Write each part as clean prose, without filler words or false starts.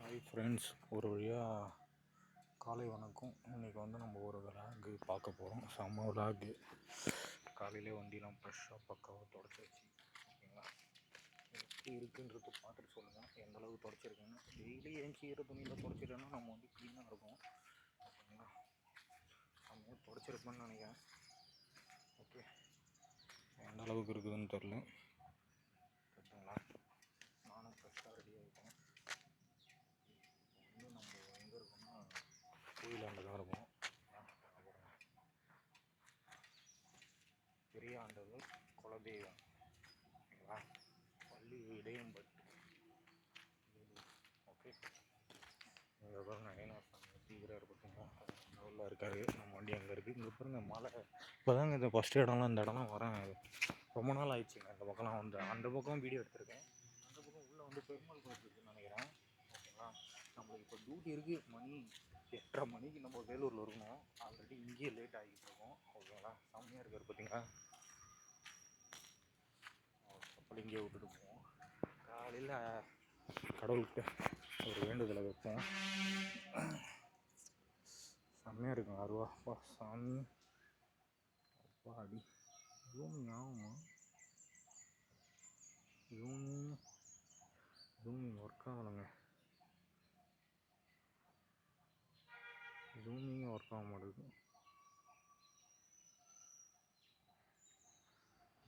Hi friends, ஒரு வழியாக காலை வணக்கம். இன்றைக்கி வந்து நம்ம ஒரு விலாகு பார்க்க போகிறோம். செம்ம விலாகு. காலையிலே வண்டிலாம் ஃப்ரெஷ்ஷாக பக்காவாக தொடச்சி வச்சு ஓகேங்களா. எப்படி இருக்குன்றது பார்த்துட்டு சொல்லுங்கள், எந்தளவுக்கு தொடச்சிருக்கேன்னு. டெய்லி ஏஞ்சி ஈர துணியில் தொடச்சிட்டோன்னா நம்ம வந்து க்ளீனாக இருக்கும் ஓகேங்களா. செம்மையாக தொடச்சிருப்பேன்னு நினைக்கிறேன். ஓகே, எந்த அளவுக்கு இருக்குதுன்னு தெரில. கரெக்டுங்களா, நானும் ஃப்ரெஷ்ஷாக ரெடி ஆகிட்டேன். வந்து நம்ம எங்கே இருக்கோம்னா கோயிலாண்ட தான் இருக்கும். பெரிய ஆண்டவர் குலதெய்வம் ஓகேங்களா, பள்ளி இடையம்பட்டு. ஓகே, இங்கே பாருங்க ஐநாசாமி தீவிரம் பார்த்தீங்கன்னா லெவலில் இருக்கார். நம்ம வண்டி அங்கே இருக்குது. இங்கே பாருங்க மலை. இப்போ தாங்க இந்த ஃபஸ்ட்டு இடம்லாம் இந்த இடம்லாம் வரேன். ரொம்ப நாள் ஆயிடுச்சுங்க இந்த பக்கம்லாம் வந்து. அந்த பக்கம் வீடியோ எடுத்திருக்கேன். அந்த பக்கம் உள்ளே வந்து பெருமாள் கோயில் இருக்குதுன்னு நினைக்கிறேன் ஓகேங்களா. நம்மளுக்கு இப்போ டியூட்டி இருக்குது. மணி 8:30 மணிக்கு நம்ம வேலூரில் இருக்கணும். ஆல்ரெடி இங்கேயே லேட் ஆகிட்டு இருக்கோம் ஓகேங்களா. செம்மையாக இருக்கார் பார்த்தீங்களா. கப்பல் இங்கேயே விட்டுட்டு போவோம். காலையில் கடவுள்கிட்ட ஒரு வேண்டுதலை வைப்போம். செம்மையாக இருக்கும். அருவாப்பா சாமி அப்பா அடி ஜூமிங் ஆகுமா? ஜூமிங் ஒர்க் ஆகலைங்க. ஜூமிங்கே ஒர்க் ஆக மாட்டேங்குது.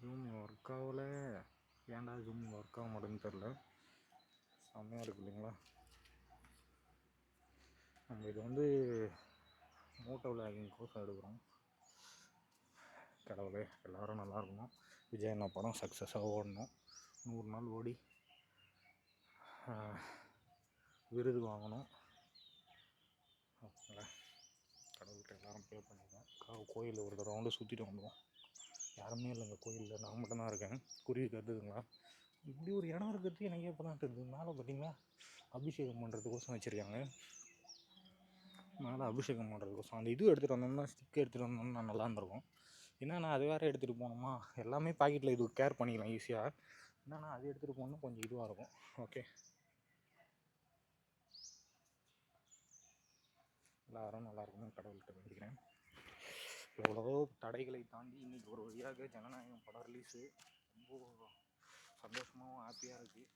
ஜூமிங் ஒர்க் ஆகலை. ஏன்டா ஜூமிங் ஒர்க் ஆக மாட்டேங்குன்னு தெரில. செம்மையாக இருக்குது இல்லைங்களா. நம்ம இது வந்து மோட்டோ விலாகிங் கோர்ஸ் எடுக்கிறோம். கடவுளே எல்லோரும் நல்லா இருக்கணும். விஜய் அண்ணா படம் சக்ஸஸாக ஓடணும். 100 நாள் ஓடி விருது வாங்கணும் ஓகேங்களா. கடவுள்கிட்ட எல்லோரும் ப்ரே பண்ணிடுவோம். கோயில் ஒரு ரவுண்டு சுற்றிட்டு வந்துடுவோம். யாருமே இல்லைங்க கோயிலில், நான் மட்டும்தான் இருக்கேன். குருவி கற்றுதுங்களா. இப்படி ஒரு இடம் இருக்கிறது எனக்கே இப்போ தான் தெரியுது. மேலே பார்த்தீங்கன்னா அபிஷேகம் பண்ணுறதுக்கோசம் வச்சுருக்காங்க. மேலே அபிஷேகம் பண்ணுறதுக்கோசம் அந்த இது எடுத்துகிட்டு வந்தோம்னா, ஸ்டிக் எடுத்துகிட்டு வந்தோம்னா நல்லா இருந்திருக்கும். என்னன்னா அது வேறு எடுத்துகிட்டு போனோமா, எல்லாமே பாக்கெட்டில் இது கேர் பண்ணிக்கலாம் ஈஸியாக. என்னன்னா அது எடுத்துகிட்டு போகணும் கொஞ்சம் இதுவாக இருக்கும். ஓகே, எல்லாரும் நல்லா இருக்கணும் கடவுள்கிட்ட வேண்டிக்கிறேன். எவ்வளவோ தடைகளை தாண்டி இன்றைக்கி ஒரு வழியாக ஜனநாயகம் படம் ரிலீஸு. ரொம்ப சந்தோஷமாகவும் ஹாப்பியாக இருக்குது.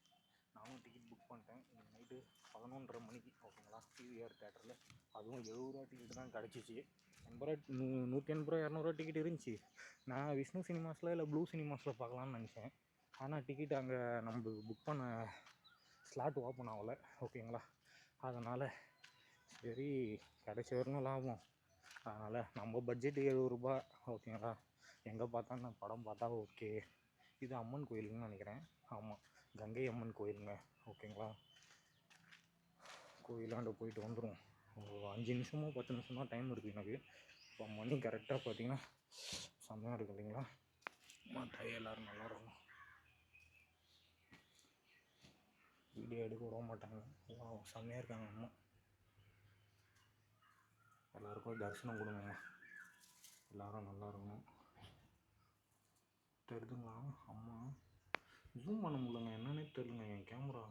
நானும் டிக்கெட் புக் பண்ணிட்டேன். இன்றைக்கி நைட்டு 11:30 மணிக்கு ஓகேங்களா, பிவிஆர் தேட்டரில். அதுவும் 70 ரூபா டிக்கெட்டு தான் கிடச்சிச்சு. 80 ரூபா 180 ரூபா 200 ரூபா டிக்கெட் இருந்துச்சு. நான் விஷ்ணு சினிமாஸில் இல்லை ப்ளூ சினிமாஸில் பார்க்கலான்னு நினச்சேன். ஆனால் டிக்கெட் அங்கே நம்ம புக் பண்ண ஸ்லாட் ஓப்பன் ஆகலை ஓகேங்களா. அதனால் சரி கிடைச்ச வரணும் லாபம். அதனால் நம்ம பட்ஜெட்டு 70 ரூபா ஓகேங்களா. எங்கே பார்த்தா படம் பார்த்தா ஓகே. இது அம்மன் கோயிலுன்னு நினைக்கிறேன். ஆமாம், கங்கை அம்மன் கோயிலுங்க ஓகேங்களா. கோயிலாண்ட போயிட்டு வந்துடும். ஒரு 5 நிமிஷமோ 10 நிமிஷம் தான் டைம் இருக்குது எனக்கு. இப்போ மணி கரெக்டாக பார்த்தீங்கன்னா செம்மையாக இருக்குது இல்லைங்களா. மற்ற எல்லோரும் நல்லா இருக்கும். வீடியோ எடுக்க விட மாட்டாங்க. எல்லாம் செம்மையாக இருக்காங்க. அம்மா எல்லாருக்கும் தரிசனம் கொடுங்க. எல்லோரும் நல்லா இருக்கணும். தெரியுதுங்களா. அம்மா ஜூம் பண்ண முடியலங்க, என்னன்னே தெரிலங்க. என் கேமரா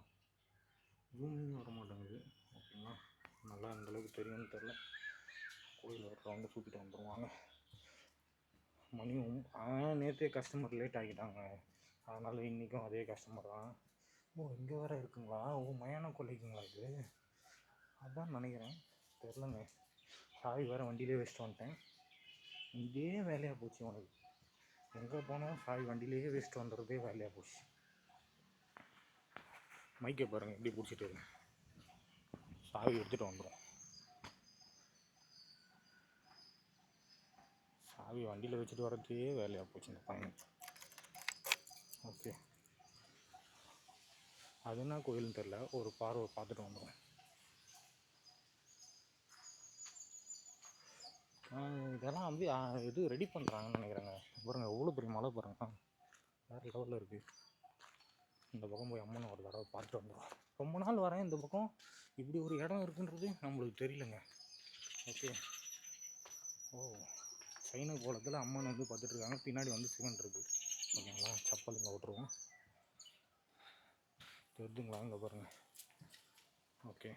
ஜூமிங் வர மாட்டேங்குது ஓகேங்களா. நல்லா அந்தளவுக்கு தெரியும்னு தெரில. கோயில் ஒரு ரவுண்டு சுற்றிட்டு வந்துடுவாங்க. மணியும் நேற்றே கஸ்டமர் லேட் ஆகிட்டாங்க. அதனால் இன்றைக்கும் அதே கஸ்டமர் தான். ஓ இங்கே வேறு இருக்குங்களா. ஓ மயான கொள்ளைக்குங்களா இது. அதான் நினைக்கிறேன், தெரிலங்க. சாவி வேறு வண்டியிலே வச்சுட்டு வந்துட்டேன். இதே வேலையாக போச்சு உனக்கு. எங்கே போனோம் சாவி வண்டியிலேயே வச்சுட்டு வந்துடுறதே வேலையாக போச்சு. மைக்கை பாருங்கள் எப்படி பிடிச்சிட்டு இருக்கேன். சாவி எடுத்துகிட்டு வந்துடும். சாவி வண்டியில் வச்சுட்டு வரதே வேலையாக போச்சு இந்த பையன். ஓகே, அது என்ன கோயில்னு தெரில, ஒரு பார்வை பார்த்துட்டு வந்துடும். இதெல்லாம் வந்து இது ரெடி பண்ணுறாங்கன்னு நினைக்கிறேங்க. பாருங்கள் எவ்வளோ பெரிய மழை பாருங்கள், வேறு லெவலில் இருக்குது. இந்த பக்கம் போய் அம்மனை ஒரு தடவை பார்த்துட்டு வந்துடும். ரொம்ப நாள் வரேன் இந்த பக்கம். இப்படி ஒரு இடம் இருக்குன்றது நம்மளுக்கு தெரியலங்க. ஓகே, ஓ சைன கோலத்தில் அம்மன் வந்து பார்த்துட்ருக்காங்க. பின்னாடி வந்து சிவன் இருக்குது ஓகேங்களா. செப்பல் இங்கே விட்ருவோம். தெரிஞ்சுங்களா, இங்கே பாருங்கள். ஓகே. ஓகே,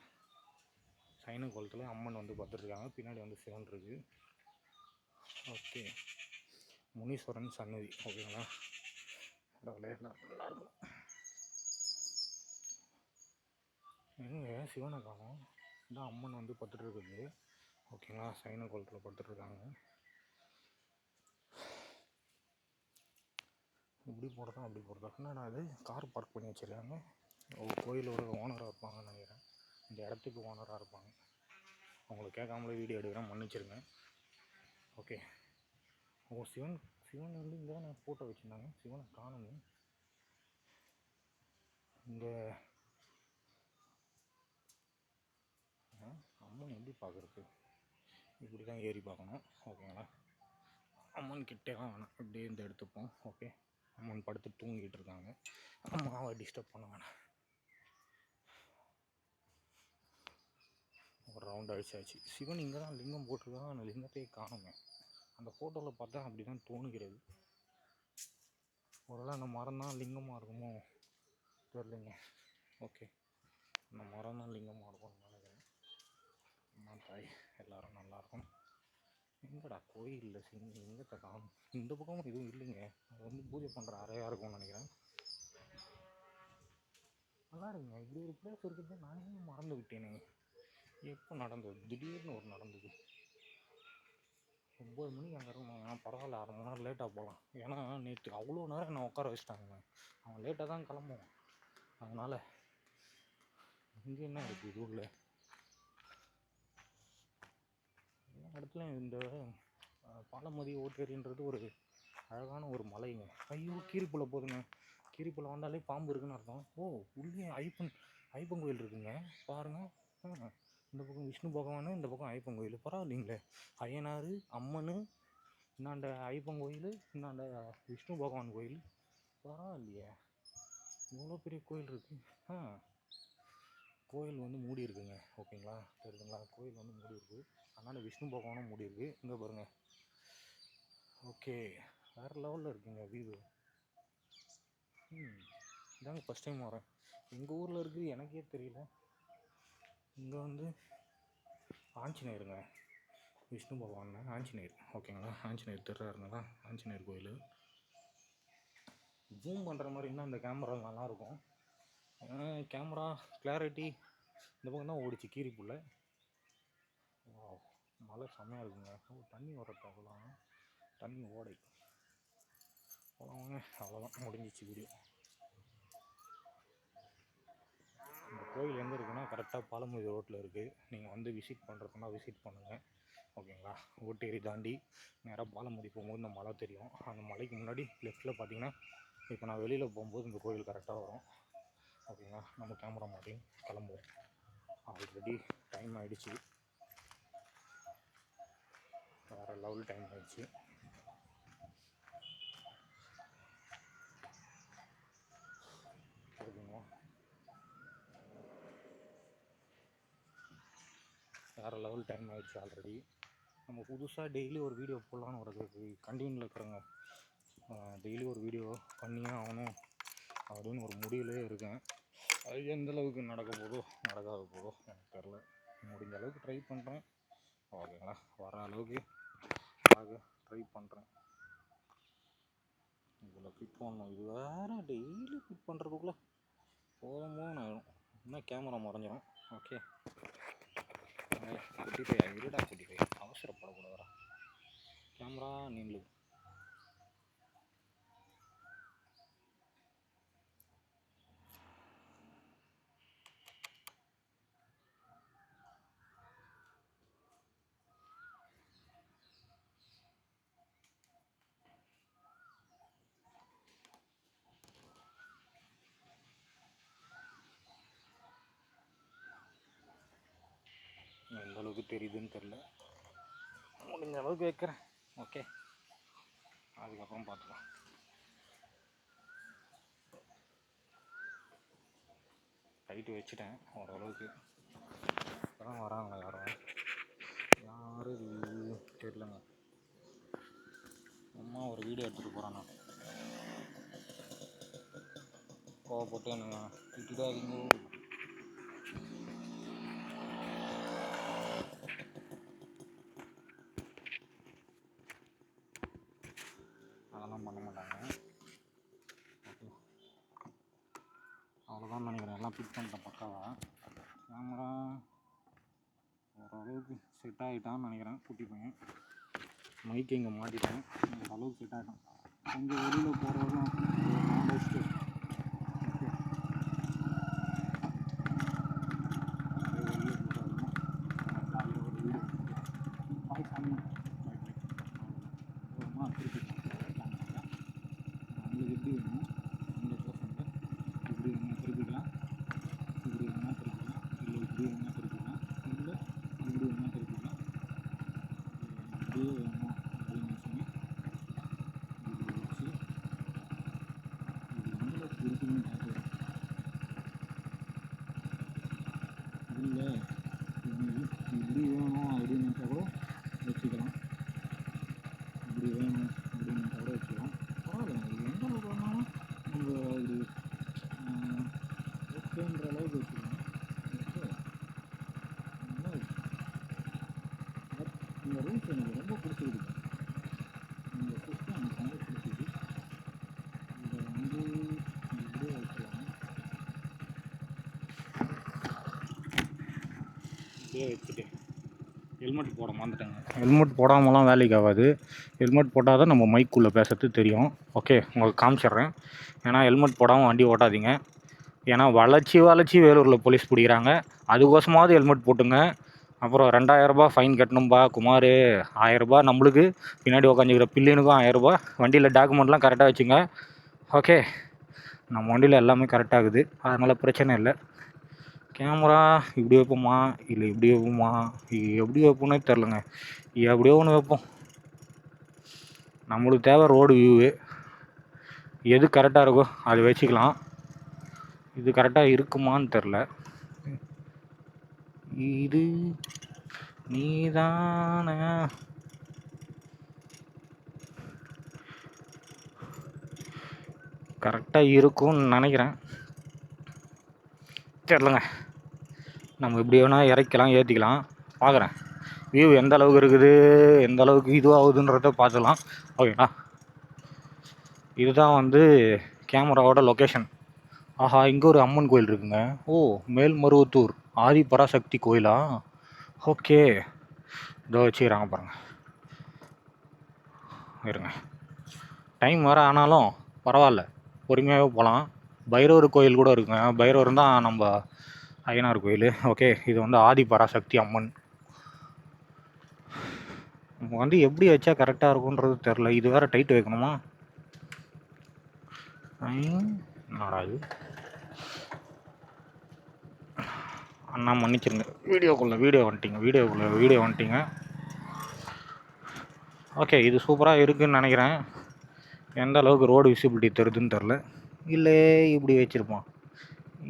சைன கோலத்தில் அம்மன் வந்து பார்த்துட்ருக்காங்க. பின்னாடி வந்து சிவன் இருக்குது. ஓகே, முனீஸ்வரன் சன்னதி. ஓகேங்களா, நல்லாயிருக்கும். எங்கே சிவனை காணோம். இதான் அம்மன் வந்து படுத்துட்டு இருக்குது. ஓகேங்களா, சைன கோலத்தில் படுத்துட்ருக்காங்க. இப்படி போகிறதா அப்படி போகிறதா? என்னடா அது, கார் பார்க் பண்ணி வச்சுருக்காங்க. கோயிலோட ஓனராக இருப்பாங்கன்னு நினைக்கிறேன். இந்த இடத்துக்கு ஓனராக இருப்பாங்க. அவங்களுக்கு கேட்காமலே வீடியோ எடுக்கிறேன், மன்னிச்சிருங்க. ஓகே, சிவன் சிவன் வந்து இங்கே தான் ஃபோட்டோ வச்சுருந்தாங்க. சிவனை காணுங்க. இங்கே அம்மன் எப்படி பார்க்குறது? இப்படி தான் ஏறி பார்க்கணும். ஓகேங்களா, அம்மன் கிட்டேலாம் வேணாம், இப்படியே இந்த எடுத்துப்போம். ஓகே, அம்மன் படுத்து தூங்கிட்டு இருக்காங்க. அம்மாவை டிஸ்டர்ப் பண்ண வேணாம். ஒரு ரவுண்ட் அடிச்சாச்சு. சிவன் இங்கே தான் லிங்கம் போட்டிருக்காங்க. அந்த லிங்கத்தையே காணுங்க. அந்த ஃபோட்டோவில் பார்த்தா அப்படி தான் தோணுகிறது. ஒருவேளை அந்த மரம் தான் லிங்கமாக இருக்குமோ தெரியலைங்க. ஓகே, அந்த மரம் தான் லிங்கமாக இருக்கும்னு நினைக்கிறேன். அம்மா தாய் எல்லோரும் நல்லாயிருக்கும். எங்கடா கோயிலில் லிங்கத்தை காணும். இந்த பக்கமும் எதுவும் இல்லைங்க. அது வந்து பூஜை பண்ணுற அறையாக இருக்கும்னு நினைக்கிறேன். நல்லா இருக்குங்க. இப்படி ஒரு பிளேஸ் இருக்குது. நானே மறந்து விட்டேனே. எப்போ நடந்தது? திடீர்னு ஒரு நடந்தது. 9 மணிக்கு அங்கே இருக்கணும். ஏன்னா பரவாயில்ல, அரை மணி நேரம் லேட்டாக போகலாம். ஏன்னா நேற்று அவ்வளோ நேரம் என்னை உட்கார வச்சுட்டாங்க. அவன் லேட்டாக தான் கிளம்புவான். அதனால் இங்கே என்ன இருக்குது இது ஊரில்? எல்லா இடத்துலையும் இந்த பாலமதி ஓட்டேரின்றது ஒரு அழகான ஒரு மலைங்க. ஐயோ, கீரிப்புள்ள போதுங்க. கீரிப்புள்ள வந்தாலே பாம்பு இருக்குன்னு அர்த்தம். ஓ, உள்ளே ஐப்பன் கோயில் இருக்குங்க பாருங்கள். இந்த பக்கம் விஷ்ணு பகவான், இந்த பக்கம் ஐப்பன் கோயில். பரவாயில்லைங்களே, ஐயனார் அம்மன், இன்னாண்ட ஐப்பன் கோயில், இன்னாண்ட விஷ்ணு பகவான் கோயில். பரவாயில்லையே, இவ்வளோ பெரிய கோயில் இருக்குது. கோயில் வந்து மூடி இருக்குங்க. ஓகேங்களா, தெரியுதுங்களா? கோயில் வந்து மூடி இருக்குது. அதனால் விஷ்ணு பகவானும் மூடி இருக்குது. இங்கே பாருங்கள். ஓகே, வேறு லெவலில் இருக்குங்க வியூ. இதாங்க ஃபஸ்ட் டைம் வரேன். எங்கள் ஊரில் இருக்குது எனக்கே தெரியல. இங்கே வந்து ஆஞ்சநேயருங்க, விஷ்ணு பகவான் ஆஞ்சநேயர். ஓகேங்களா, ஆஞ்சநேயர் திருறாருங்களா, ஆஞ்சநேயர் கோயில். ஜூம் பண்ணுற மாதிரி இன்னும் அந்த கேமரா நல்லாயிருக்கும். கேமரா கிளாரிட்டி இந்த பக்கம் தான் ஓடிச்சு கீரிப்புள்ள. மழை செம்மையாக இருக்குங்க. தண்ணி வரட்டும், அவ்வளோதான். தண்ணி ஓடை போகலாங்க. அவ்வளோதான், முடிஞ்சிச்சு வீடியோ. இந்த கோயில் எங்கே இருக்குன்னா கரெக்டாக பாலமதி ரோட்டில் இருக்குது. நீங்கள் வந்து விசிட் பண்ணுறதுனா விசிட் பண்ணுங்கள். ஓகேங்களா, ஓட்டேரி தாண்டி நேராக பாலமதி போகும்போது இந்த மலை தெரியும். அந்த மலைக்கு முன்னாடி லெஃப்ட்டில் பார்த்தீங்கன்னா இப்போ நான் வெளியில் போகும்போது இந்த கோயில் கரெக்டாக வரும். ஓகேங்களா, நம்ம கேமரா மாட்டியும் கிளம்புவோம். ஆல்ரெடி டைம் ஆகிடுச்சு, வேறு லெவல் டைம் ஆகிடுச்சு. ஓகேங்களா, வேறு லெவல் டைம் ஆகிடுச்சு ஆல்ரெடி. நம்ம புதுசாக டெய்லி ஒரு வீடியோ போடலான்னு ஒரு கண்டினியூவில் இருக்கிறோங்க. டெய்லி ஒரு வீடியோ பண்ணியே ஆகணும் அப்படின்னு ஒரு முடிவிலே இருக்கேன். அது எந்தளவுக்கு நடக்க போதோ நடக்காத போதோ எனக்கு தெரில. முடிஞ்ச அளவுக்கு ட்ரை பண்ணுறேன். ஓகேங்களா, வர அளவுக்கு ட்ரை பண்ணுறேன். இதில் ஃபிட் பண்ணணும். இது வேறு டெய்லி ஃபிட் பண்ணுறதுக்குள்ளே போதும்போது ஆகிடும். இன்னும் கேமரா மறைஞ்சிடும். ஓகே, குட்டி பையா இருடா, குட்டி பையா அவசரப்படக்கூடாதா. கேமரா நில்லு. எந்த அளவுக்கு தெரியுதுன்னு தெரில. முடிஞ்ச அளவுக்கு வைக்கிறேன். ஓகே, அதுக்கப்புறம் பார்த்துக்கலாம். லைட்டு வச்சுட்டேன் ஓரளவுக்கு. இப்போதான் வராங்க யாரும். யார் தெரியலங்க. அம்மா ஒரு வீடியோ எடுத்துகிட்டு போகிறேன். நான் கோவப்பட்டு என்னங்க திட்டுடாதீங்க. ஓரளவுக்கு செட் ஆகிட்டான்னு நினைக்கிறேன். குட்டி பையன் மைக்கு இங்கே மாட்டிட்டேன். ஓரளவுக்கு செட் ஆகிட்டான். கொஞ்சம் வெளியில் போகிறதும் வச்சுட்டு ஓகே வெளியில் போகிறதும் ஜாலியாக ஒரு வீடியோ பாய் சாமி பாய் பாய் அவ்வளோமா திருப்பிக்கலாம். நம்மளுக்கு எப்படி வேணும் அந்த பர்சன்ட் இப்படி வேணால் திருப்பிக்கலாம், இப்படி வேணால் திருப்பிக்கலாம், இல்லை இப்படி வேணால் திருப்பிக்கலாம், இல்லை இப்படி வேணால் திருப்பிக்கலாம். இப்படியே வேணும் அப்படின்னு வச்சுங்க. இப்படி வச்சு இது எந்தளவுக்கு இருக்குதுன்னு பார்க்குறேன். இல்லை இப்படி வேணும் அப்படின்னு நினச்சா கூட வச்சுக்கலாம், இப்படி வேணும் அப்படின்னு நினச்சா கூட வச்சுக்கலாம். பரவாயில்ல, இது எந்த அளவுக்கு வேணாலும் நம்ம இது ஓகேன்ற அளவுக்கு வச்சுக்கலாம். ஓகே நல்லா இருக்கு. பட் இந்த ரூல்ஸ் எனக்கு ரொம்ப பிடிச்சிருக்கு. இந்த சிஸ்டம் எனக்கு ரொம்ப பிடிச்சிருக்கு. இதை வந்து இப்படியே வச்சுக்கலாம். இப்படியே வச்சுட்டு ஹெல்மெட் போட மறந்துட்டேங்க. ஹெல்மெட் போடாமலாம் வேலைக்கு ஆகாது. ஹெல்மெட் போட்டால் தான் நம்ம மைக்குள்ளே பேசுறது தெரியும். ஓகே உங்களுக்கு காமிச்சிட்றேன். ஏன்னா ஹெல்மெட் போடாமல் வண்டி ஓட்டாதீங்க. ஏன்னா வளைச்சி வேலூரில் போலீஸ் பிடிக்கிறாங்க. அதுக்கோசமாவது ஹெல்மெட் போட்டுங்க. அப்புறம் 2000 ஃபைன் கட்டணும்பா குமார். 1000 நம்மளுக்கு, பின்னாடி உட்காந்துக்கிற பில்லியனுக்கும் 1000. வண்டியில் டாக்குமெண்ட்லாம் கரெக்டாக வச்சுங்க. ஓகே நம்ம வண்டியில் எல்லாமே கரெக்டாகுது, அதனால் பிரச்சனை இல்லை. கேமரா இப்படி வைப்போமா இல்லை இப்படி வைப்போமா, எப்படி வைப்போன்னே தெரிலங்க. எப்படியோ ஒன்று வைப்போம். நம்மளுக்கு தேவை ரோடு வியூவு. எது கரெக்டாக இருக்கோ அது வச்சுக்கலாம். இது கரெக்டாக இருக்குமான்னு தெரில. இது நீதான கரெக்டாக இருக்கும்னு நினைக்கிறேன். தெரிலங்க. நம்ம எப்படி வேணால் இறக்கலாம் ஏற்றிக்கலாம். பார்க்குறேன் வியூ எந்த அளவுக்கு இருக்குது, எந்த அளவுக்கு இதுவாகுதுன்றத பார்த்துக்கலாம். ஓகேங்களா, இதுதான் வந்து கேமராவோட லொக்கேஷன். ஆஹா, இங்கே ஒரு அம்மன் கோயில் இருக்குங்க. ஓ, மேல்மருவத்தூர் ஆதி பராசக்தி கோயிலா? ஓகே, இதோ வச்சுக்கிறாங்க பாருங்கள். இருங்க, டைம் வேறு ஆனாலும் பரவாயில்ல, பொறுமையாகவே போகலாம். பைரவர் கோயில் கூட இருக்குங்க. பைரவர் தான் நம்ம ஐயனார் கோயில். ஓகே, இது வந்து ஆதி பராசக்தி அம்மன். நம்ம வந்து எப்படி வச்சா கரெக்டாக இருக்குன்றது தெரில. இது வேறு டைட் வைக்கணுமா? என்னடா இது? அண்ணா மன்னிச்சிருங்க, வீடியோ வந்துட்டிங்க. ஓகே, இது சூப்பராக இருக்குதுன்னு நினைக்கிறேன். எந்த அளவுக்கு ரோடு விசிபிலிட்டி தருதுன்னு தெரில. இல்லை இப்படி வச்சுருப்பான்.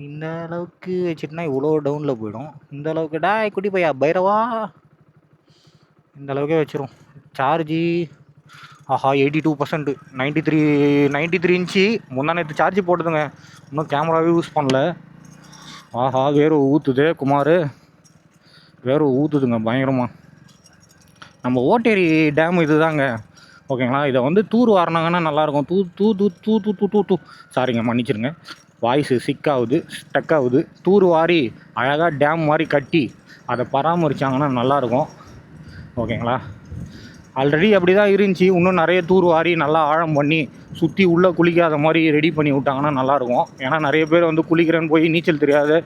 இந்த அளவுக்கு வச்சுட்டுனா இவ்வளோ டவுனில் போயிடும். இந்த அளவுக்கு டாய் குட்டி பையா பைரவா, இந்த அளவுக்கே வச்சிரும். சார்ஜி ஆஹா 82%, 93 இன்ச்சு. முந்தானத்து சார்ஜ் போட்டுதுங்க, இன்னும் கேமராவே யூஸ் பண்ணல. ஆஹா, வேறு ஊற்றுது குமார், வேறு ஊற்றுதுங்க பயங்கரமாக. நம்ம ஓட்டேரி டேம் இது தாங்க. ஓகேங்களா, இதை வந்து தூர் வாரினாங்கன்னா நல்லாயிருக்கும். தூ சாரிங்க, மன்னிச்சிருங்க, வாய்ஸு ஸ்டக் ஆகுது. தூர் வாரி அழகாக டேம் மாதிரி கட்டி அதை பராமரித்தாங்கன்னா நல்லாயிருக்கும். ஓகேங்களா, ஆல்ரெடி அப்படி தான் இருந்துச்சு. இன்னும் நிறைய தூர் வாரி நல்லா ஆழம் பண்ணி சுற்றி உள்ளே குளிக்காத மாதிரி ரெடி பண்ணி விட்டாங்கன்னா நல்லாயிருக்கும். ஏன்னா நிறைய பேர் வந்து குளிக்கிறேன்னு போய் நீச்சல் தெரியாது.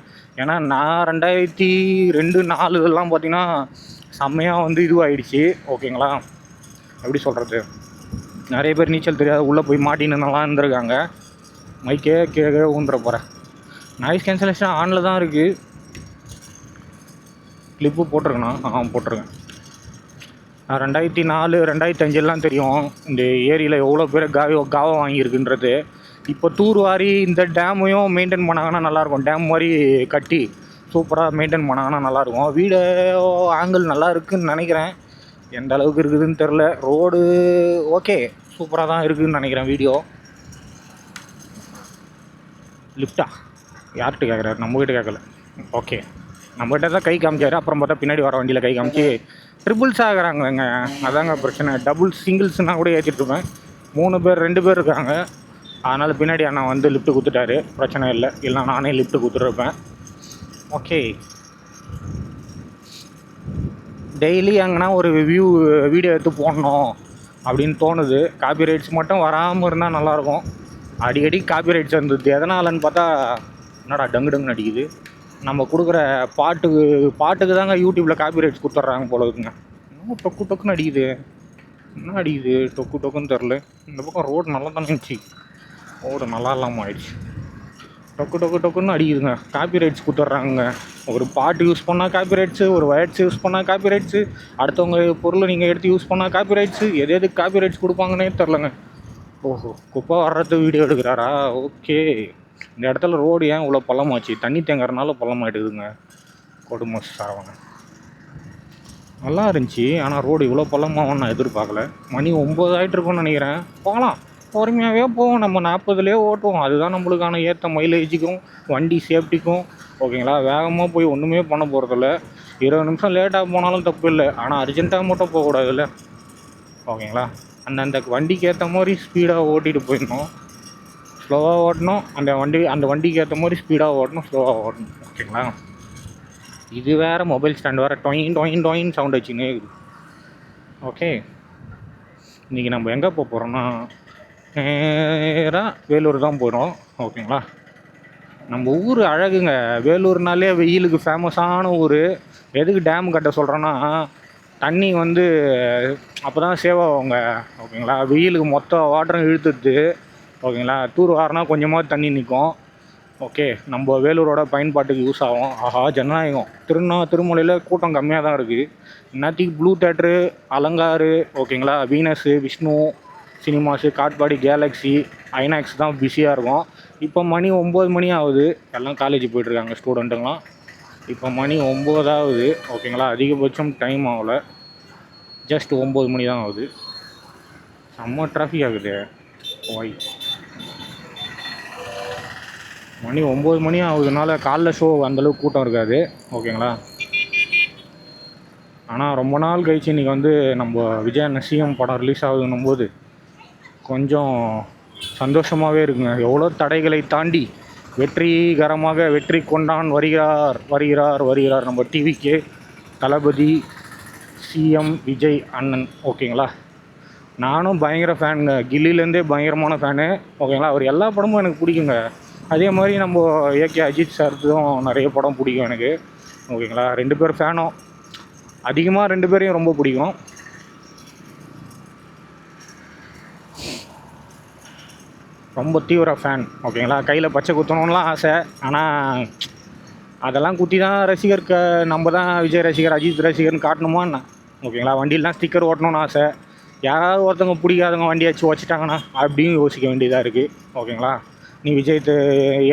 ஏன்னா நான் 2002-04 பார்த்திங்கன்னா செம்மையாக வந்து இதுவாகிடுச்சு. ஓகேங்களா, எப்படி சொல்கிறது, நிறைய பேர் நீச்சல் தெரியாது உள்ளே போய் மாட்டின்னு நல்லா இருந்திருக்காங்க. மைக்கே கேட்க ஊந்துற போகிறேன். நாய்ஸ் கேன்சலேஷன் ஆனில் தான் இருக்குது. கிளிப்பு போட்டிருக்கேண்ணா? போட்டிருக்கேன். 2004 2005 தெரியும் இந்த ஏரியில் எவ்வளோ பேர் காவை வாங்கியிருக்குன்றது. இப்போ தூர்வாரி இந்த டேமையும் மெயின்டைன் பண்ணாங்கன்னா நல்லாயிருக்கும். டேம் மாதிரி கட்டி சூப்பராக மெயின்டைன் பண்ணாங்கன்னா நல்லாயிருக்கும். வீடியோ ஆங்கிள் நல்லா இருக்குதுன்னு நினைக்கிறேன். எந்த அளவுக்கு இருக்குதுன்னு தெரில. ரோடு ஓகே சூப்பராக தான் இருக்குதுன்னு நினைக்கிறேன். வீடியோ லிஃப்டா யார்கிட்ட கேட்குறாரு? நம்மகிட்ட கேட்கல. ஓகே, நம்மகிட்ட தான் கை காமிச்சார். அப்புறம் பார்த்தா பின்னாடி வர வண்டியில் கை காமிச்சு ட்ரிபிள்ஸ் ஆகிறாங்கங்க. அதாங்க பிரச்சனை. டபுள் சிங்கிள்ஸ்னால் கூட ஏற்றிட்டுருப்பேன். 3 பேர் 2 பேர் இருக்காங்க. அதனால் பின்னாடி அண்ணா வந்து லிஃப்ட்டு கொடுத்துட்டாரு. பிரச்சனை இல்லை நானே லிஃப்ட்டு கொடுத்துருப்பேன். ஓகே, டெய்லி எங்கன்னா ஒரு வீடியோ எடுத்து போடணும் அப்படின்னு தோணுது. காப்பிரைட்ஸ் மட்டும் வராமல் இருந்தால் நல்லாயிருக்கும். அடிக்கடி காப்பிரைட்ஸ் வந்துடுது. எதனாலன்னு பார்த்தா, என்னடா டங்கு டங்குன்னு அடிக்குது, நம்ம கொடுக்குற பாட்டுக்கு தாங்க யூடியூப்பில் காப்பிரைட்ஸ் கொடுத்துட்றாங்க போல இருக்குங்க. இன்னும் டொக்கு டொக்குன்னு அடிக்குது. என்ன அடிக்குது டொக்கு டொக்குன்னு தெரில. இந்த பக்கம் ரோடு நல்லா தானே இருந்துச்சு, ரோடு நல்லா இல்லாமல் ஆயிடுச்சு. டொக்கு டொக்கு டொக்குன்னு அடிக்குதுங்க. காப்பிரைட்ஸ் கொடுத்துட்றாங்க. ஒரு பாட்டு யூஸ் பண்ணால் காப்பிரைட்ஸு, ஒரு வேர்ட்ஸ் யூஸ் பண்ணால் காப்பிரைட்ஸு, அடுத்தவங்க பொருளை நீங்கள் எடுத்து யூஸ் பண்ணால் காப்பிரைட்ஸு, எதுக்கு காப்பிரைட்ஸ் கொடுப்பாங்கன்னே தெரிலங்க. ஓஹோ, குப்பை வர்றது வீடியோ எடுக்கிறாரா? ஓகே. இந்த இடத்துல ரோடு ஏன் இவ்வளோ பள்ளமாச்சு? தண்ணி தேங்குறதுனால பள்ளமாயிட்டுதுங்க. கொடுமை சாவங்க. நல்லா இருந்துச்சு, ஆனால் ரோடு இவ்வளோ பள்ளமாகவும் நான் எதிர்பார்க்கல. மணி 9 ஆகிட்டு இருக்கும்னு நினைக்கிறேன். போகலாம், பொறுமையாகவே போவோம். நம்ம 40லேயே ஓட்டுவோம். அதுதான் நம்மளுக்கான ஏற்ற மைலேஜுக்கும் வண்டி சேஃப்டிக்கும். ஓகேங்களா? வேகமாக போய் ஒன்றுமே பண்ண போகிறதில்ல. 20 நிமிஷம் லேட்டாக போனாலும் தப்பு இல்லை, ஆனால் அர்ஜென்ட்டாக மட்டும் போகக்கூடாதுல்ல. ஓகேங்களா? அந்த வண்டிக்கு ஏற்ற மாதிரி ஸ்பீடாக ஓட்டிகிட்டு போயிடணும். ஸ்லோவாக ஓட்டணும். அந்த வண்டிக்கு ஏற்ற மாதிரி ஸ்பீடாக ஓட்டணும், ஸ்லோவாக ஓட்டணும். ஓகேங்களா? இது வேறு மொபைல் ஸ்டாண்ட் வேறு டொயின் டொயின் டொயின் சவுண்ட் வச்சுன்னு இருக்குது. ஓகே, இன்றைக்கி நம்ம எங்கே போகிறோன்னா, நேராக வேலூர் தான் போகிறோம். ஓகேங்களா? நம்ம ஊர் அழகுங்க. வேலூர்னாலே வெயிலுக்கு ஃபேமஸான ஊர். எதுக்கு டேம் கட்ட சொல்கிறேன்னா, தண்ணி வந்து அப்போ தான் சேவ் ஆகுங்க. ஓகேங்களா? வெயிலுக்கு மொத்த வாட்டரும் இழுத்துடுது. ஓகேங்களா? தூர் வாரினா கொஞ்சமாக தண்ணி நிற்கும். ஓகே, நம்ம வேலூரோட பயன்பாட்டுக்கு யூஸ் ஆகும். ஆஹா, ஜனநாயகம். திருமலையில் கூட்டம் கம்மியாக தான் இருக்குது. இன்னத்துக்கு ப்ளூ தேட்ரு, அலங்காரு, ஓகேங்களா, Venus, Vishnu cinemas, Katpadi, Galaxy, INOX தான் பிஸியாக இருக்கும். இப்போ மணி 9 மணி ஆகுது. எல்லாம் காலேஜ் போய்ட்டுருக்காங்க ஸ்டூடெண்ட்டுங்களாம். இப்போ மணி 9 ஆகுது. ஓகேங்களா? அதிகபட்சம் டைம் ஆகலை, ஜஸ்ட் 9 மணி தான் ஆகுது. செம்ம டிராஃபிக் ஆகுது. ஒய், மணி 9 மணி ஆகுதுனால காலைல ஷோ அந்தளவுக்கு கூட்டம் இருக்காது. ஓகேங்களா? ஆனால் ரொம்ப நாள் கழிச்சு இன்றைக்கி வந்து நம்ம விஜய் சிஎம் படம் ரிலீஸ் ஆகுதுன்னும் போது கொஞ்சம் சந்தோஷமாகவே இருக்குங்க. எவ்வளோ தடைகளை தாண்டி வெற்றிகரமாக வெற்றி கொண்டான் வருகிறார் நம்ம டிவிக்கு தளபதி சிஎம் விஜய் அண்ணன். ஓகேங்களா? நானும் பயங்கர ஃபேனுங்க. கில்லிலேருந்தே பயங்கரமான ஃபேனு. ஓகேங்களா? அவர் எல்லா படமும் எனக்கு பிடிக்குங்க. அதே மாதிரி நம்ம ஏகே அஜித் சார்தும் நிறைய படம் பிடிக்கும் எனக்கு. ஓகேங்களா? 2 பேர் ஃபேனும். அதிகமாக 2 பேரையும் ரொம்ப பிடிக்கும். ரொம்ப தீவிர ஃபேன். ஓகேங்களா? கையில் பச்சை குத்தணும்லாம் ஆசை. ஆனால் அதெல்லாம் குத்தி தான் நம்ம தான் விஜய் ரசிகர், அஜித் ரசிகர்னு காட்டணுமா என்ன? ஓகேங்களா? வண்டியெலாம் ஸ்டிக்கர் ஓட்டணும்னு ஆசை. யாராவது ஒருத்தவங்க பிடிக்காதவங்க வண்டியாச்சு வச்சுட்டாங்கன்னா அப்படின்னு யோசிக்க வேண்டியதாக இருக்குது. ஓகேங்களா? நீ விஜய்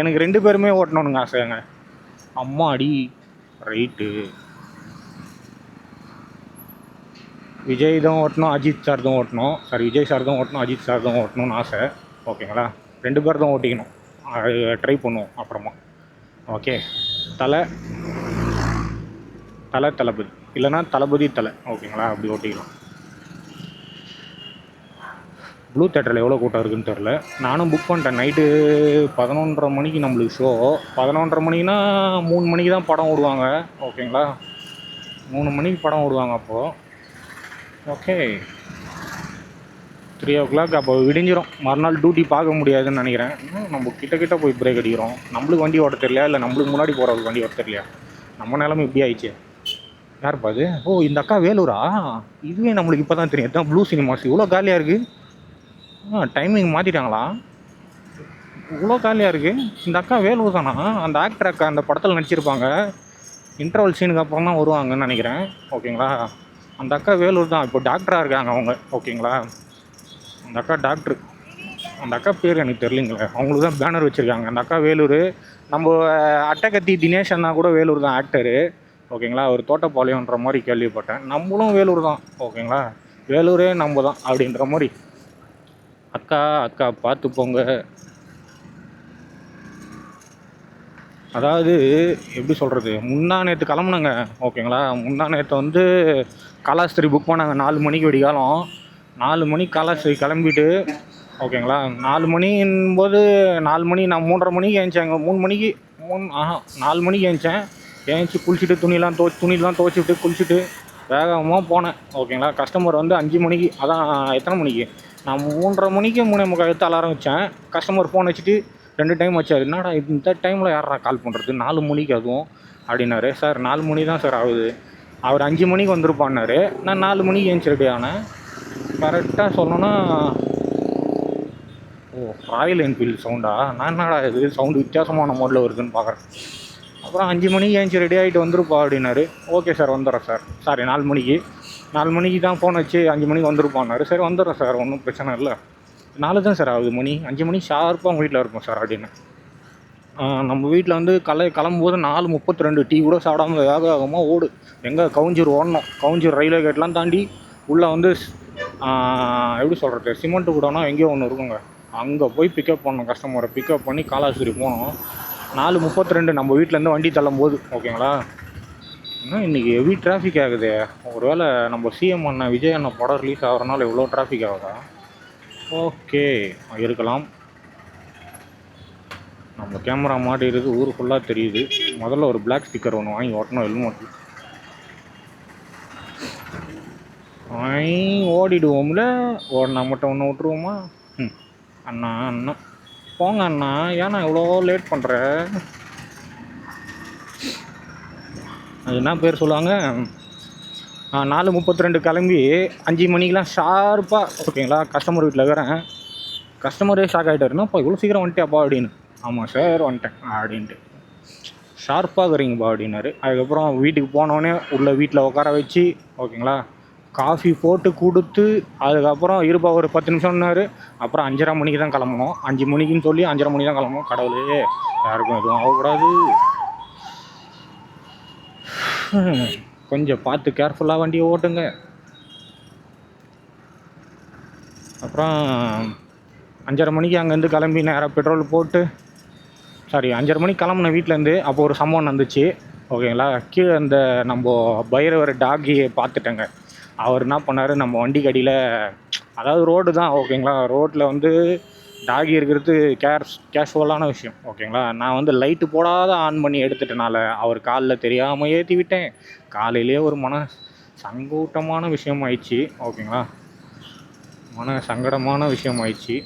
எனக்கு 2 பேருமே ஓட்டணுங்க ஆசைங்க. அம்மா அடி ரைட்டு. விஜய் தான் ஓட்டணும், அஜித் சார் தான் ஓட்டணும். விஜய் சார் தான் ஓட்டணும், அஜித் சார் தான் ஓட்டணும்னு ஆசை. ஓகேங்களா? 2 பேர் தான் ஓட்டிக்கணும். அது ட்ரை பண்ணுவோம் அப்புறமா. ஓகே, தளபதி இல்லைன்னா தளபதி தலை. ஓகேங்களா? அப்படி ஓட்டிக்கலாம். ப்ளூ தேட்டரில் எவ்வளோ கூட்டம் இருக்குதுன்னு தெரில. நானும் புக் பண்ணிட்டேன். நைட்டு 11:30 மணிக்கு நம்மளுக்கு ஷோ. 11:30 மணினா 3 மணிக்கு தான் படம் விடுவாங்க. ஓகேங்களா? 3 மணிக்கு படம் விடுவாங்க அப்போது. ஓகே, 3 o'clock அப்போ விடிஞ்சிரும். மறுநாள் டியூட்டி பார்க்க முடியாதுன்னு நினைக்கிறேன். நம்ம கிட்ட போய் பிரேக் அடிக்கிறோம். நம்மளுக்கு வண்டி ஓட்ட தெரியலையா, இல்லை நம்மளுக்கு முன்னாடி போகிறவங்களுக்கு வண்டி ஓட்ட தெரியலையா? நம்ம நிலமை இப்படி ஆயிடுச்சு. யாருப்பா அது? ஓ, இந்த அக்கா வேலூரா? இதுவே நம்மளுக்கு இப்போ தான் தெரியும். தான் ப்ளூ சினிமாஸ் இவ்வளோ காலியாக இருக்குது. டைமிங் மாற்றிட்டாங்களா? இவ்வளோ காலியாக இருக்குது. இந்த அக்கா வேலூர் தானா? அந்த ஆக்டர் அக்கா அந்த படத்தில் நடிச்சிருப்பாங்க. இன்டர்வல் சீனுக்கு அப்புறம் தான் வருவாங்கன்னு நினைக்கிறேன். ஓகேங்களா? அந்த அக்கா வேலூர் தான். இப்போ டாக்டராக இருக்காங்க அவங்க. ஓகேங்களா? அந்த அக்கா டாக்டரு. அந்த அக்கா பேர் எனக்கு தெரியலிங்களே. அவங்களுக்கு தான் பேனர் வச்சுருக்காங்க. அந்த அக்கா வேலூர். நம்ம அட்டகத்தி தினேஷ் அண்ணா கூட வேலூர் தான் ஆக்டரு. ஓகேங்களா? ஒரு தோட்டப்பாளையன்ற மாதிரி கேள்விப்பட்டேன். நம்மளும் வேலூர் தான். ஓகேங்களா? வேலூரே நம்ம தான் அப்படின்ற மாதிரி. அக்கா பார்த்து போங்க. அதாவது எப்படி சொல்கிறது, நேற்று கிளம்புனாங்க. ஓகேங்களா? நேற்று வந்து காலாஸ்திரி புக் பண்ணாங்க 4 மணிக்கு விடிகாலம். 4 மணிக்கு காலாஸ்திரி கிளம்பிட்டு, ஓகேங்களா, 4 மணின்போது 4 மணி நான் 3:30 மணிக்கு ஏஞ்சாங்க. 4 மணிக்கு ஏஞ்சேன். ஏஞ்சி குளிச்சுட்டு துணிலாம் துவச்சிட்டு குளிச்சுட்டு வேகமாக போனேன் ஓகேங்களா. கஸ்டமர் வந்து 5 மணிக்கு, அதான் எத்தனை மணிக்கு, நான் 3:30 மணிக்கு 3:45 எடுத்து அலாரம் வச்சேன். கஸ்டமர் ஃபோன் வச்சுட்டு 2 டைம் வச்சார். என்னடா இந்த டைமில் யாரா கால் பண்ணுறது, 4 மணிக்கு அதுவும் அப்படின்னாரு. சார் 4 மணி தான் சார் ஆகுது, அவர் 5 மணிக்கு வந்திருப்பான்னாரு. நான் 4 மணிக்கு ஏஞ்சி ரெடி ஆனேன். கரெக்டாக சொல்லணும்னா, ஓ ராயல் என்ஃபீல்டு சவுண்டா, நான் என்னடா இது சவுண்டு வித்தியாசமான மோடில் வருதுன்னு பார்க்குறேன். அப்புறம் 5 மணிக்கு ஏஞ்சி ரெடி ஆகிட்டு வந்துருப்பா அப்படின்னாரு. ஓகே சார் வந்துடுறேன் சார். சாரி 4 மணிக்கு தான் ஃபோன் வச்சு 5 மணிக்கு வந்துருப்பான்னாரு. சரி வந்துடுறேன் சார், ஒன்றும் பிரச்சனை இல்லை. 4 தான் சார் ஆகுது மணி, 5 மணி ஷார்ப்பாக உங்கள் வீட்டில் இருப்போம் சார் அப்படின்னு. நம்ம வீட்டில் வந்து கிளம்பும்போது 4:32, டீ கூட சாப்பிடாம வேக வேகமாக ஓடு. எங்கே கவுஞ்சூர் ஓடணும், கவுஞ்சூர் ரயில்வே கேட்லாம் தாண்டி உள்ளே வந்து எப்படி சொல்கிறது, சிமெண்ட்டு கூடனா எங்கேயோ ஒன்று இருக்குங்க, அங்கே போய் பிக்கப் பண்ணணும். கஸ்டமரை பிக்கப் பண்ணி காலாஸ்திரி போனோம். 4:32 நம்ம வீட்டிலேருந்து வண்டி தள்ளும்போது ஓகேங்களா. இன்னும் இன்றைக்கி ஹெவி டிராஃபிக் ஆகுது. ஒருவேளை நம்ம சிஎம் அண்ணன் விஜய் அண்ணன் படம் ரிலீஸ் ஆகிறனால எவ்வளோ டிராஃபிக் ஆகுதா? ஓகே இருக்கலாம். நம்ம கேமரா மாட்டிடுறது ஊர் ஃபுல்லாக தெரியுது. முதல்ல ஒரு பிளாக் ஸ்டிக்கர் ஒன்று வாங்கி ஓட்டணும் ஹெல்மெட். ஓடிடுவோம்ல, ஓடினா மட்டும் ஒன்று விட்டுருவோமா? அண்ணா அண்ணா போங்க அண்ணா, ஏன்னா இவ்வளோ லேட் பண்ணுற? அது என்ன பேர் சொல்லுவாங்க, 4:32 கிளம்பி 5 மணிக்கெலாம் ஷார்ப்பாக ஓகேங்களா கஸ்டமர் வீட்டில் இருக்கிறேன். கஸ்டமரே ஷாக் ஆகிட்டாருன்னா, இப்போ இவ்வளோ சீக்கிரம் வந்துட்டேப்பா அப்படின்னு. ஆமாம் சார் வந்துட்டேன் அப்படின்ட்டு. ஷார்ப்பாக இருக்கிறீங்கப்பா அப்படின்னாரு. அதுக்கப்புறம் வீட்டுக்கு போனோடனே உள்ள வீட்டில் உட்கார வச்சு ஓகேங்களா காஃபி போட்டு கொடுத்து, அதுக்கப்புறம் இருப்பா ஒரு 10 நிமிஷம்னாரு. அப்புறம் 5:30 மணிக்கு தான் கிளம்பணும். 5 மணிக்குன்னு சொல்லி 5:30 மணிக்கு தான் கிளம்பணும். கடவுளே யாருக்கும் எதுவும் ஆகக்கூடாது, கொஞ்சம் பார்த்து கேர்ஃபுல்லாக வண்டியை ஓட்டுங்க. அப்புறம் 5:30 மணிக்கு அங்கேருந்து கிளம்பி நேராக பெட்ரோல் போட்டு, சாரி 5:30 மணிக்கு கிளம்புன வீட்டிலேருந்து. அப்போ ஒரு சம்பவம் நடந்துச்சு ஓகேங்களா. கீழே அந்த நம்ம பைரவர் டாகியை பார்த்துட்டேங்க. அவர் என்ன பண்ணார், நம்ம வண்டிக்கு அடியில், அதாவது ரோடு தான் ஓகேங்களா, ரோட்டில் வந்து டாகி இருக்கிறது கேஷுவலான விஷயம் ஓகேங்களா. நான் வந்து லைட்டு போடாத ஆன் பண்ணி எடுத்துட்டனால அவர் காலில் தெரியாமல் ஏற்றி விட்டேன். காலையிலே ஒரு சங்கூட்டமான விஷயம் ஆயிடுச்சு ஓகேங்களா, சங்கடமான விஷயம் ஆயிடுச்சு.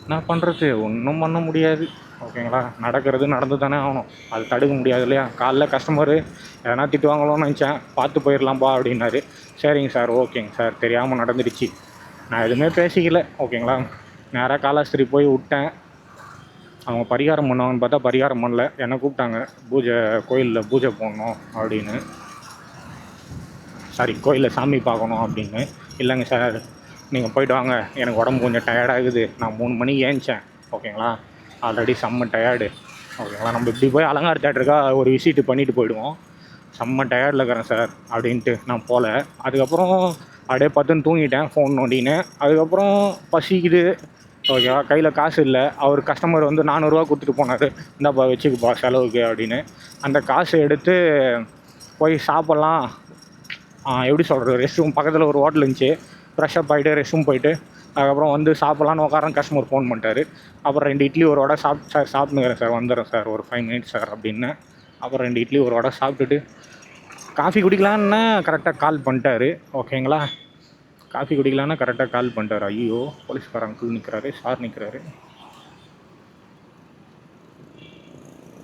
என்ன பண்ணுறது, ஒன்றும் பண்ண முடியாது ஓகேங்களா. நடக்கிறது நடந்து தானே ஆகணும், அது தடுக்க முடியாது இல்லையா. காலைல கஸ்டமரு எதனா திட்டுவாங்களோன்னு நினச்சேன், பார்த்து போயிடலாம்பா அப்படின்னாரு. சரிங்க சார் ஓகேங்க சார், தெரியாமல் நடந்துடுச்சு, நான் எதுவுமே பேசிக்கல ஓகேங்களா. நேராக காலாஸ்திரி போய் விட்டேன். அவங்க பரிகாரம் பண்ணுவாங்கன்னு பார்த்தா பரிகாரம் பண்ணல. என்னை கூப்பிட்டாங்க கோயிலில் பூஜை போடணும் அப்படின்னு, சாரி கோயிலில் சாமி பார்க்கணும் அப்படின்னு. இல்லைங்க சார் நீங்கள் போய்ட்டு வாங்க, எனக்கு உடம்பு கொஞ்சம் டயர்டாகுது, நான் 3 மணிக்கு ஏந்திச்சேன் ஓகேங்களா, ஆல்ரெடி செம்ம டயர்டு ஓகேங்களா. நம்ம இப்படி போய் அலங்கார தேட்டருக்கா ஒரு விசிட்டு பண்ணிவிட்டு போயிடுவோம். செம்ம டயர்டில் இருக்கிறேன் சார் அப்படின்ட்டு நான் போகல. அதுக்கப்புறம் அப்படியே பத்துன்னு தூங்கிட்டேன் ஃபோன் நோண்டின்னு. அதுக்கப்புறம் பசிக்குது ஓகேவா, கையில் காசு இல்லை. அவர் கஸ்டமர் வந்து 400 ரூபா கொடுத்துட்டு போனார், இந்தாப்பா வச்சுக்குப்பா செலவுக்கு அப்படின்னு. அந்த காசை எடுத்து போய் சாப்பிட்லாம், எப்படி சொல்கிறது, ரெஸ்ட் ரூம் பக்கத்தில் ஒரு ஹோட்டல் இருந்துச்சு, ஃப்ரெஷ்ஷப் ஆகிட்டு ரெஸ்ட் ரூம் போயிட்டு அதுக்கப்புறம் வந்து சாப்பிட்லான்னு உட்காரன். கஸ்டமர் ஃபோன் பண்ணிட்டாரு. அப்புறம் 2 இட்லி ஒரு வடை சாப்பிட்டுக்கிறேன் சார், வந்துடுறேன் சார் ஒரு 5 மினிட்ஸ் சார் அப்படின்னு. அப்புறம் 2 இட்லி ஒரு வடை சாப்பிட்டுட்டு காஃபி குடிக்கலான்னா கரெக்டாக கால் பண்ணிட்டாரு ஓகேங்களா. காஃபி குடிக்கலான்னா கரெக்டாக கால் பண்ணிட்டார். ஐயோ போலீஸ்கார அங்கிள் நிற்கிறாரு, சார் நிற்கிறாரு.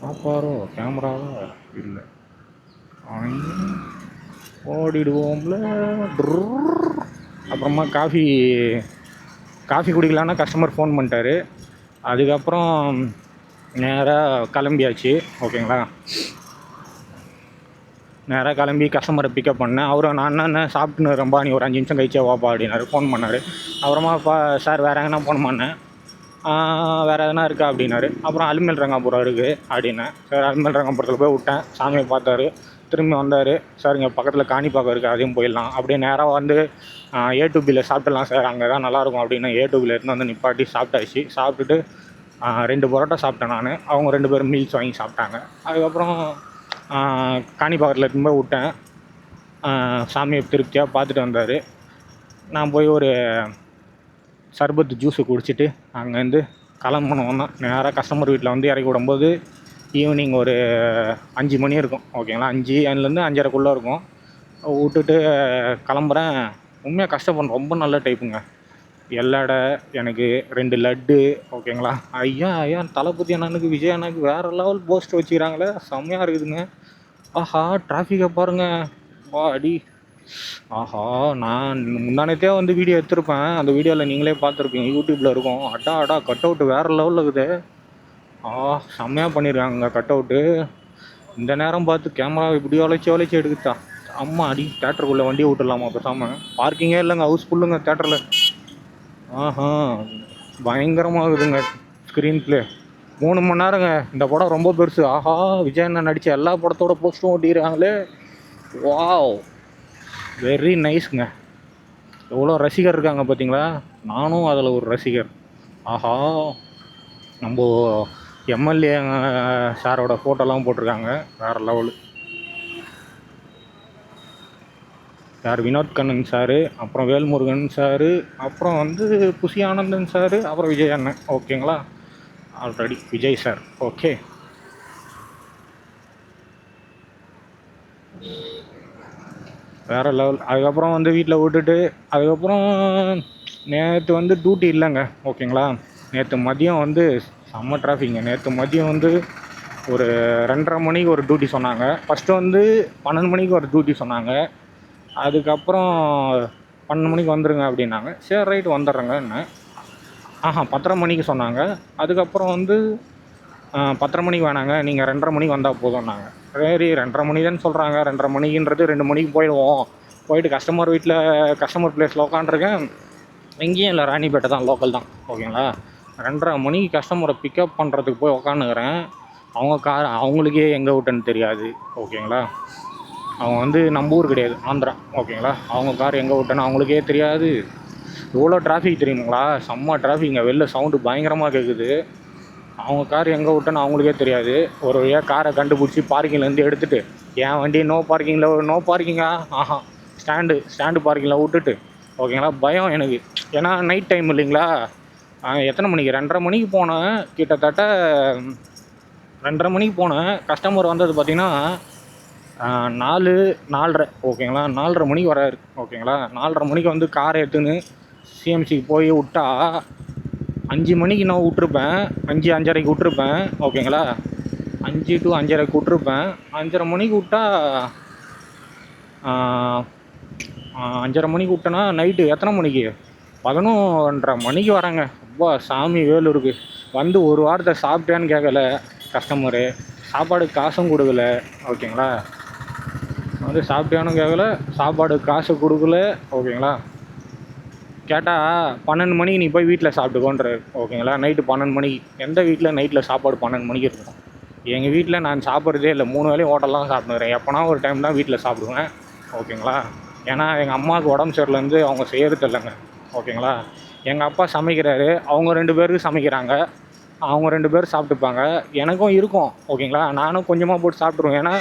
பாப்பாரோ கேமராவா இல்லை, ஓடிடுவோம்ல. அப்புறமா காஃபி குடிக்கலான்னா கஸ்டமர் ஃபோன் பண்ணிட்டாரு. அதுக்கப்புறம் நேராக கிளம்பியாச்சு ஓகேங்களா. நேராக கிளம்பி கஸ்டமரை பிக்கப் பண்ணேன். அவரும் நான் என்ன சாப்பிட்டுன்னு ரொம்ப நீ ஒரு 5 நிமிஷம் கழிச்சே வாப்பா அப்படின்னாரு, ஃபோன் பண்ணார். அப்புறமா சார் வேறு எங்கன்னா ஃபோன் பண்ணேன், வேறு எதனா இருக்கா அப்படின்னாரு. அப்புறம் அல்மேல் ரங்காபுரம் இருக்குது அப்படின்னேன். சார் அல்மேல் ரங்காபுரத்தில் போய் விட்டேன், சாமியை பார்த்தாரு, திரும்பி வந்தார். சார் இங்கே பக்கத்தில் காணிப்பாக்கம் இருக்குது, அதையும் போயிடலாம். அப்படியே நேராக வந்து A2Bயில் சாப்பிட்லாம் சார், அங்கே தான் நல்லாயிருக்கும் அப்படின்னு A2Bயில் இருந்து வந்து நிப்பாட்டி சாப்பிட்டாச்சு. சாப்பிட்டுட்டு 2 பரோட்டா சாப்பிட்டேன் நான், அவங்க 2 பேரும் மீல்ஸ் வாங்கி சாப்பிட்டாங்க. அதுக்கப்புறம் காணிப்பாக்கத்தில் திரும்ப விட்டேன், சாமியை திருப்தியாக பார்த்துட்டு வந்தார். நான் போய் ஒரு சர்பத்து ஜூஸு குடிச்சிட்டு அங்கேருந்து கிளம்பணும் தான். நேராக கஸ்டமர் வீட்டில் வந்து இறக்கி விடும்போது ஈவினிங் ஒரு 5 மணி இருக்கும் ஓகேங்களா. 5 அதுலேருந்து 5:30க்குள்ளே இருக்கும். விட்டுட்டு கிளம்புறேன். உண்மையாக கஷ்டப்படுறேன். ரொம்ப நல்ல டைப்புங்க. எல்லடை எனக்கு 2 லட்டு. ஓகேங்களா. ஐயா ஐயா தளபதி அண்ணனுக்கு விஜய் அண்ணனுக்கு வேறு லெவல் போஸ்ட் வச்சுக்கிறாங்களே, செம்மையாக இருக்குதுங்க. ஆஹா டிராஃபிக்கை பாருங்கள். வா அடி. ஆஹா நான் முந்தானத்தே வந்து வீடியோ எடுத்திருப்பேன். அந்த வீடியோவில் நீங்களே பார்த்துருப்பீங்க, யூடியூப்பில் இருக்கும். அடா அடா கட் அவுட்டு வேறு லெவலில் இருக்குது. செம்மையாக பண்ணியிருக்காங்க கட் அவுட்டு. இந்த நேரம் பார்த்து கேமரா இப்படி வளைச்சி எடுக்குதா. அம்மா அடி. தேட்டருக்குள்ளே வண்டியை விட்டுடலாமா பேசாமல்? பார்க்கிங்கே இல்லைங்க, ஹவுஸ் ஃபுல்லுங்க தேட்டரில். ஆஹா பயங்கரமாகுதுங்க ஸ்க்ரீன் ப்ளே. 3 மணி நேரங்க. இந்த படம் ரொம்ப பெருசு. ஆஹா விஜய் அண்ணன் நடித்த எல்லா படத்தோட போஸ்ட்டும் ஓட்டிக்கிறாங்களே. Wow very நைஸ்ங்க. எவ்வளோ ரசிகர் இருக்காங்க பார்த்தீங்களா. நானும் அதில் ஒரு ரசிகர். ஆஹா நம்ம எம்எல்ஏ சாரோட ஃபோட்டோலாம் போட்டிருக்காங்க. வேறு லெவலு. யார்? வினோத் கண்ணன் சார், அப்புறம் வேல்முருகன் சார், அப்புறம் வந்து புசி ஆனந்தன் சார், அப்புறம் விஜய் அண்ணன். ஓகேங்களா. Already Vijay sir. ஓகே வேறு லெவல். அதுக்கப்புறம் வந்து வீட்டில் விட்டுட்டு அதுக்கப்புறம் நேற்று வந்து டியூட்டி இல்லைங்க. ஓகேங்களா. நேற்று மதியம் வந்து செம்ம டிராஃபிக்ங்க. நேற்று மதியம் வந்து ஒரு 2:30 மணிக்கு ஒரு டியூட்டி சொன்னாங்க. ஃபஸ்ட்டு வந்து 12 மணிக்கு ஒரு டியூட்டி சொன்னாங்க. அதுக்கப்புறம் 12 மணிக்கு வந்துடுங்க அப்படின்னாங்க. சரி ரைட்டு வந்துடுறேங்க. என்ன 10:30 மணிக்கு சொன்னாங்க. அதுக்கப்புறம் வந்து 10:30 மணிக்கு வேணாங்க, நீங்கள் 2:30 மணிக்கு வந்தால் போதும்னாங்க. சரி 2:30 மணி தான் சொல்கிறாங்க. 2:30 மணின்றது 2 மணிக்கு போயிடுவோம். போயிட்டு கஸ்டமர் வீட்டில் கஸ்டமர் பிளேஸில் உட்காண்ட்ருக்கேன். எங்கேயும் இல்லை, ராணிப்பேட்டை தான், லோக்கல் தான். ஓகேங்களா. 2:30 மணிக்கு கஸ்டமரை பிக்கப் பண்ணுறதுக்கு போய் உட்காந்துக்கிறேன். அவங்க கார் அவங்களுக்கே எங்கே விட்டுன்னு தெரியாது. ஓகேங்களா. அவங்க வந்து நம்ம ஊர் கிடையாது, ஆந்திரா. ஓகேங்களா. அவங்க கார் எங்கே விட்டேன்னு அவங்களுக்கே தெரியாது. எவ்வளோ டிராஃபிக் தெரியுங்களா. செம்ம டிராஃபிக்ங்க. வெளில சவுண்டு பயங்கரமாக கேட்குது. அவங்க கார் எங்கே விட்டேன்னு அவங்களுக்கே தெரியாது. ஒரு வழியாக காரை கண்டுபிடிச்சி பார்க்கிங்லேருந்து எடுத்துகிட்டு என் வண்டி நோ பார்க்கிங்கா ஸ்டாண்டு பார்க்கிங்கில் விட்டுட்டு. ஓகேங்களா. பயம் எனக்கு, ஏன்னா நைட் டைம் இல்லைங்களா. எத்தனை மணிக்கு? 2:30 மணிக்கு போனேன். கிட்டத்தட்ட 2:30 மணிக்கு போனேன். கஸ்டமர் வந்தது பார்த்திங்கன்னா 4:30. ஓகேங்களா. 4:30 மணிக்கு வராரு. ஓகேங்களா. 4:30 மணிக்கு வந்து காரை எடுத்துன்னு சிஎம்சிக்கு போய் விட்டா 5 மணிக்கு நான் விட்ருப்பேன். 5:30க்கு விட்ருப்பேன். ஓகேங்களா. 5 to 5:30க்கு விட்ருப்பேன். 5:30 மணிக்கு விட்டா 5:30 மணிக்கு விட்டேன்னா நைட்டு எத்தனை மணிக்கு? 11:30 மணிக்கு வரேங்க. அப்பா சாமி வேலூருக்கு வந்து ஒரு வாரத்தை சாப்பிட்டேன்னு கேட்கல கஸ்டமரு. சாப்பாடு காசும் கொடுக்கல. ஓகேங்களா. வந்து சாப்பிட்டியானு கேட்கல, சாப்பாடு காசு கொடுக்கல. ஓகேங்களா. கேட்டால் 12 மணிக்கு நீ போய் வீட்டில் சாப்பிட்டுக்கோன்றாரு. ஓகேங்களா. நைட்டு 12 மணிக்கு. எந்த வீட்டில் நைட்டில் சாப்பாடு 12 மணிக்கு இருக்கும்? எங்கள் வீட்டில் நான் சாப்பிட்றதே இல்லை. 3 வேளையும் ஹோட்டல் தான் சாப்பிட்டுக்கிறேன். எப்போனா ஒரு டைம் தான் வீட்டில் சாப்பிடுவேன். ஓகேங்களா. ஏன்னா எங்கள் அம்மாவுக்கு உடம்பு சரியில்லேருந்து அவங்க செய்கிறது இல்லைங்க. ஓகேங்களா. எங்கள் அப்பா சமைக்கிறாரு, அவங்க 2 பேருக்கு சமைக்கிறாங்க. அவங்க 2 பேர் சாப்பிட்டுப்பாங்க. எனக்கும் இருக்கும். ஓகேங்களா. நானும் கொஞ்சமாக போட்டு சாப்பிட்ருவேன். ஏன்னா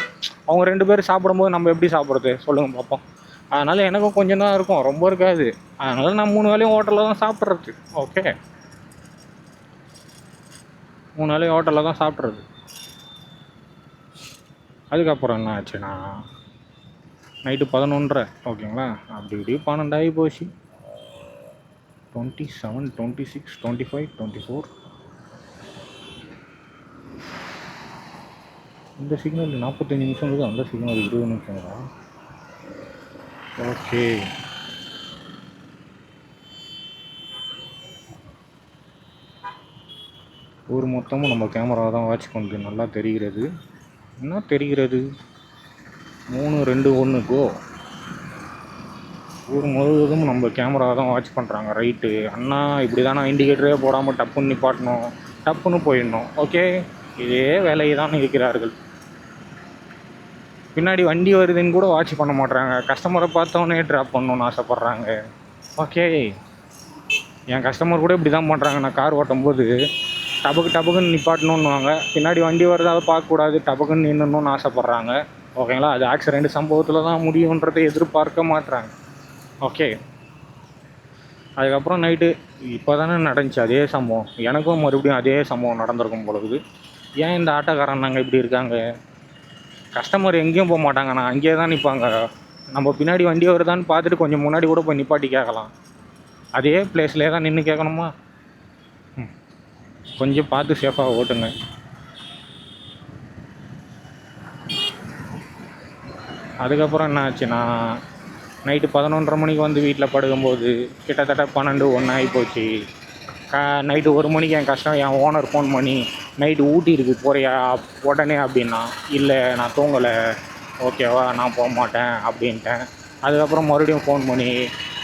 அவங்க 2 பேர் சாப்பிடும்போது நம்ம எப்படி சாப்பிட்றது சொல்லுங்கள் பார்ப்போம். அதனால் எனக்கும் கொஞ்சம் தான் இருக்கும், ரொம்ப இருக்காது. அதனால் நான் 3 வேளையும் ஹோட்டலில் தான் சாப்பிட்றது. ஓகே 3 வேளையும் ஹோட்டலில் தான் சாப்பிட்றது. அதுக்கப்புறம் என்ன ஆச்சுன்னா நைட்டு 11:30. ஓகேங்களா. அப்படி இப்படி 12 ஆகி போச்சு. 27, 26, 25, 24. இந்த சிக்னல் 45 நிமிஷம் இருக்குது, அந்த சிக்னல் 20 நிமிஷங்களா. ஓகே ஊர் மொத்தமும் நம்ம கேமரா தான் வாட்ச் பண்ணுது. நல்லா தெரிகிறது. என்ன தெரிகிறது? 3, 2, 1 கோ. ஊர் முழுவதும் நம்ம கேமரா தான் வாட்ச் பண்ணுறாங்க. ரைட்டு அண்ணா, இப்படி தானே இண்டிகேட்டரே போடாமல் டப்புன்னு நிப்பாட்டணும், டப்புன்னு போயிடணும். ஓகே இதே வேலையை தான் இருக்கிறார்கள். பின்னாடி வண்டி வருதுன்னு கூட வாட்ச் பண்ண மாட்றாங்க. கஸ்டமரை பார்த்தோன்னே ட்ராப் பண்ணணுன்னு ஆசைப்பட்றாங்க. ஓகே என் கஸ்டமர் கூட இப்படி தான் பண்ணுறாங்க. நான் கார் ஓட்டும்போது டபக்குன்னு நிப்பாட்டணுன்னுவாங்க. பின்னாடி வண்டி வருது, அதை பார்க்கக்கூடாது, டபக்குன்னு நின்றுணுன்னு ஆசைப்பட்றாங்க. ஓகேங்களா. அது ஆக்சிடெண்ட் சம்பவத்தில் தான் முடியுன்றதை எதிர்பார்க்க மாட்டுறாங்க. ஓகே அதுக்கப்புறம் நைட்டு இப்போ தானே நடந்துச்சு அதே சம்பவம். எனக்கும் மறுபடியும் அதே சம்பவம் நடந்திருக்கும் பொழுது. ஏன் இந்த ஆட்டோக்காரன் நாங்கள் இப்படி இருக்காங்க? கஸ்டமர் எங்கேயும் போக மாட்டாங்க, நான் அங்கேயே தான் நிற்பாங்க. நம்ம பின்னாடி வண்டி வருதான்னு பார்த்துட்டு கொஞ்சம் முன்னாடி கூட போய் நிப்பாட்டி கேட்கலாம். அதே பிளேஸ்லேயே தான் நின்று கேட்கணுமா? கொஞ்சம் பார்த்து சேஃபாக ஓட்டுங்க. அதுக்கப்புறம் என்ன ஆச்சுன்னா, நைட்டு 11:30 மணிக்கு வந்து வீட்டில் படுக்கும்போது கிட்டத்தட்ட 12, 1 ஆகி போச்சு. நைட்டு 1 மணிக்கு என் ஓனர் ஃபோன் பண்ணி, நைட்டு ஊட்டி இருக்கு போறியா உடனே அப்படின்னா, இல்லை நான் தூங்கலை, ஓகேவா நான் போக மாட்டேன் அப்படின்ட்டேன். அதுக்கப்புறம் மறுபடியும் ஃபோன் பண்ணி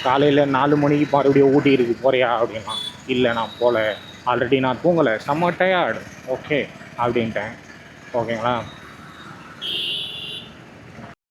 காலையில் 4 மணிக்கு மறுபடியும் ஊட்டி இருக்கு போறியா அப்படின்னா, இல்லை நான் போகல, ஆல்ரெடி நான் தூங்கலை, செம்ம டயர்டு, ஓகே அப்படின்ட்டேன். ஓகேங்களா?